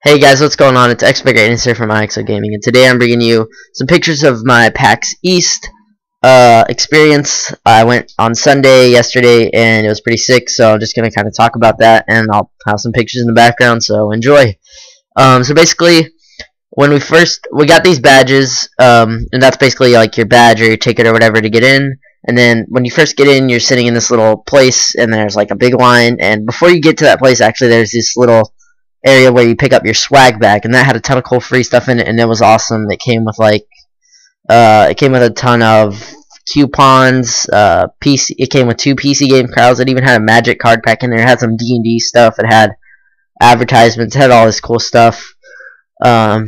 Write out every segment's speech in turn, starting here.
Hey guys, what's going on? It's Expert Greatness here from IXO Gaming, and today I'm bringing you some pictures of my PAX East experience. I went on Sunday yesterday, and it was pretty sick, so I'm just going to kind of talk about that, and I'll have some pictures in the background, so enjoy. So basically, when we got these badges, and that's basically like your badge or your ticket or whatever to get in, and then when you first get in, you're sitting in this little place, and there's like a big line, and before you get to that place, actually, there's this little area where you pick up your swag bag, and that had a ton of cool free stuff in it, and it was awesome. It came with like it came with a ton of coupons, PC. It came with 2 PC game crowds. It even had a magic card pack in there. It had some D&D stuff. It had advertisements. It had all this cool stuff. And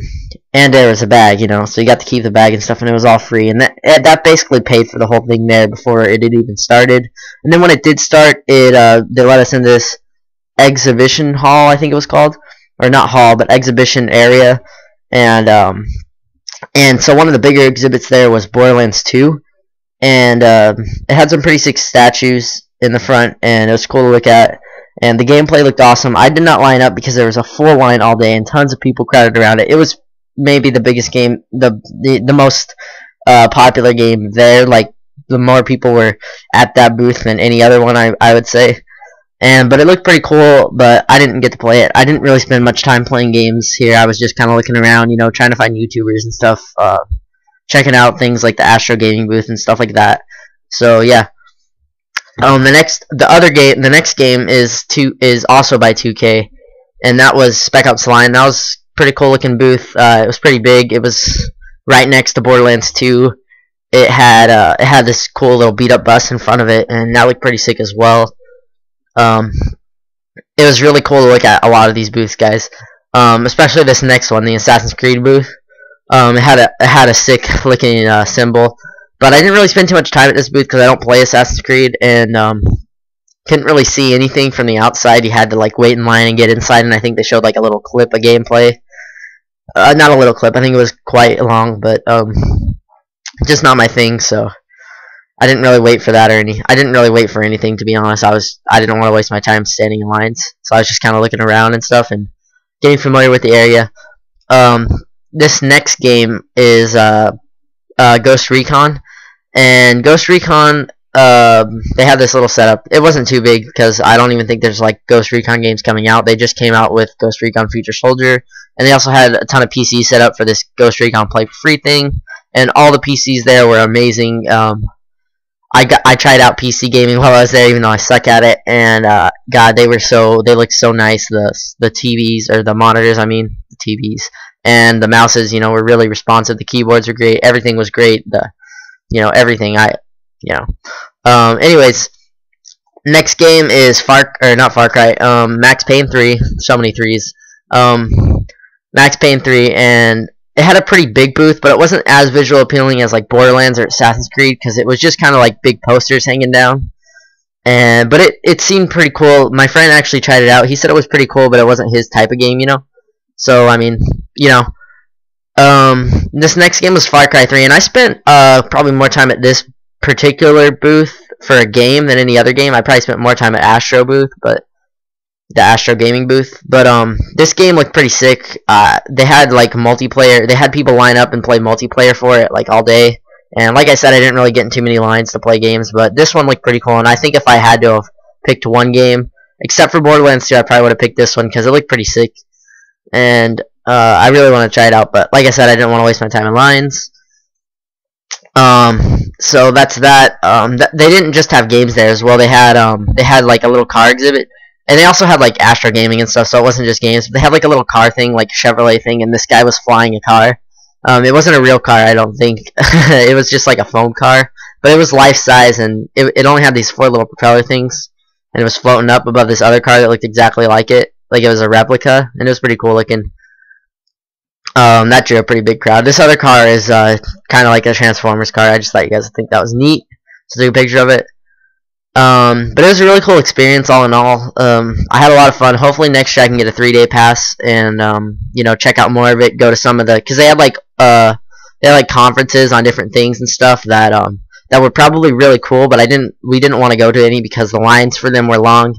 there was a bag, so you got to keep the bag and stuff, and it was all free. And that basically paid for the whole thing there before it had even started. And then when it did start, they let us into this exhibition hall, I think it was called, or not hall, but exhibition area, and so one of the bigger exhibits there was Boilin Stew, and it had some pretty sick statues in the front, and it was cool to look at, and the gameplay looked awesome. I did not line up because there was a full line all day, and tons of people crowded around it. It was maybe the biggest game, the most popular game there. Like, the more people were at that booth than any other one, I would say. But it looked pretty cool, but I didn't get to play it. I didn't really spend much time playing games here. I was just kind of looking around, trying to find YouTubers and stuff, checking out things like the Astro Gaming booth and stuff like that. So yeah. The next game is also by 2K, and that was Up Salon. That was pretty cool looking booth. It was pretty big. It was right next to Borderlands 2. It had this cool little beat up bus in front of it, and that looked pretty sick as well. It was really cool to look at a lot of these booths, guys. Especially this next one, the Assassin's Creed booth. It had a sick looking symbol, but I didn't really spend too much time at this booth because I don't play Assassin's Creed, and couldn't really see anything from the outside. You had to like wait in line and get inside, and I think they showed like a little clip of gameplay. Not a little clip. I think it was quite long, but just not my thing. So I didn't really wait for that I didn't really wait for anything, to be honest. I didn't want to waste my time standing in lines, so I was just kind of looking around and stuff and getting familiar with the area. This next game is Ghost Recon, and Ghost Recon, they have this little setup. It wasn't too big because I don't even think there's like Ghost Recon games coming out. They just came out with Ghost Recon Future Soldier, and they also had a ton of PCs set up for this Ghost Recon Play for Free thing, and all the PCs there were amazing. I tried out PC gaming while I was there, even though I suck at it, and God, they looked so nice. The TVs, or the monitors, I mean, the TVs, and the mouses, were really responsive. The keyboards were great. Everything was great. Everything. Anyways, next game is Max Payne 3. So many threes. Max Payne 3, and it had a pretty big booth, but it wasn't as visual appealing as like Borderlands or Assassin's Creed, because it was just kind of like big posters hanging down. But it seemed pretty cool. My friend actually tried it out. He said it was pretty cool, but it wasn't his type of game, So I mean, this next game was Far Cry 3, and I spent probably more time at this particular booth for a game than any other game. I probably spent more time at the Astro Gaming booth, but this game looked pretty sick. They had like multiplayer. They had people line up and play multiplayer for it like all day. And like I said, I didn't really get in too many lines to play games, but this one looked pretty cool. And I think if I had to have picked one game, except for Borderlands 2, I probably would have picked this one because it looked pretty sick. And I really want to try it out, but like I said, I didn't want to waste my time in lines. So that's that. They didn't just have games there as well. They had like a little car exhibit. And they also had like Astro Gaming and stuff, so it wasn't just games. But they had like a little car thing, like a Chevrolet thing, and this guy was flying a car. It wasn't a real car, I don't think. It was just like a foam car, but it was life size, and it only had these 4 little propeller things, and it was floating up above this other car that looked exactly like it was a replica, and it was pretty cool looking. That drew a pretty big crowd. This other car is kind of like a Transformers car. I just thought you guys would think that was neat, so I took a picture of it. But it was a really cool experience all in all. I had a lot of fun. Hopefully next year I can get a 3-day pass and check out more of it. Go to some of because they had like conferences on different things and stuff that were probably really cool. But we didn't want to go to any because the lines for them were long,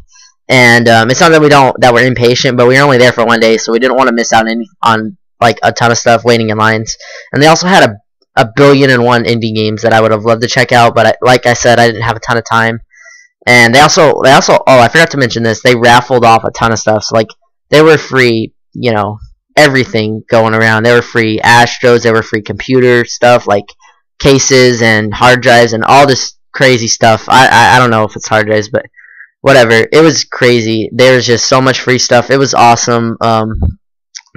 And it's not that we're impatient, but we were only there for 1 day, so we didn't want to miss out on like a ton of stuff waiting in lines. And they also had a billion and one indie games that I would have loved to check out, but like I said, I didn't have a ton of time. And they also oh, I forgot to mention this, they raffled off a ton of stuff. So like they were free, you know, everything going around. They were free Astros, they were free computer stuff like cases and hard drives and all this crazy stuff. I don't know if it's hard drives, but whatever. It was crazy. There was just so much free stuff. It was awesome.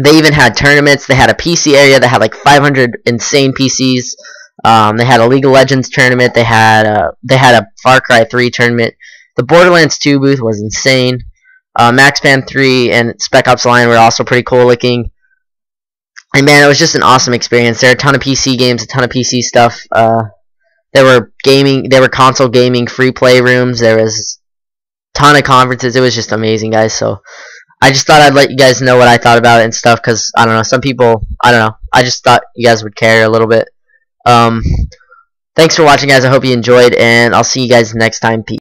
They even had tournaments. They had a PC area that had like 500 insane PCs. They had a League of Legends tournament. They had a Far Cry 3 tournament. The Borderlands 2 booth was insane. Max Payne 3 and Spec Ops The Line were also pretty cool looking. And man, it was just an awesome experience. There were a ton of PC games, a ton of PC stuff. There were console gaming free play rooms. There was a ton of conferences. It was just amazing, guys. So I just thought I'd let you guys know what I thought about it and stuff, because I don't know, some people, I don't know, I just thought you guys would care a little bit. Thanks for watching, guys. I hope you enjoyed, and I'll see you guys next time. Peace.